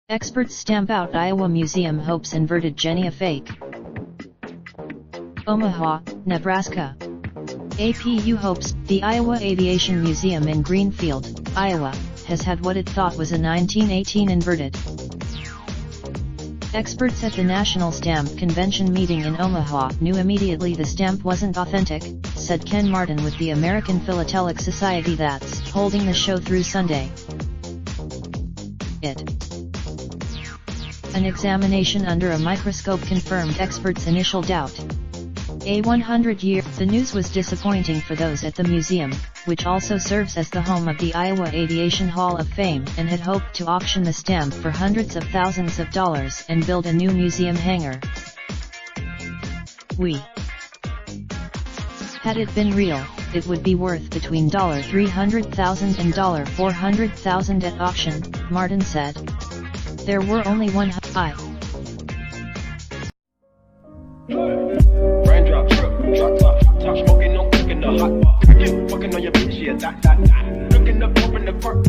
Experts stamp out Iowa Museum hopes inverted Jenny a fake. Omaha, Nebraska. APU hopes the Iowa Aviation Museum in Greenfield, Iowa, has had what it thought was a 1918 inverted. Experts at the National Stamp Convention meeting in Omaha knew immediately the stamp wasn't authentic, said Ken Martin with the American Philatelic Society that's holding the show through Sunday. An examination under a microscope confirmed experts' initial doubt. A 100-year, the news was disappointing for those at the museum, which also serves as the home of the Iowa Aviation Hall of Fame, and had hoped to auction the stamp for hundreds of thousands of dollars and build a new museum hangar. Had it been real, it would be worth between $300,000 and $400,000 at auction, Martin said. There were only Raindrop, truck top smoking, no cooking the hot pot. Fucking on your bitch, yeah, that. Looking up, open the park.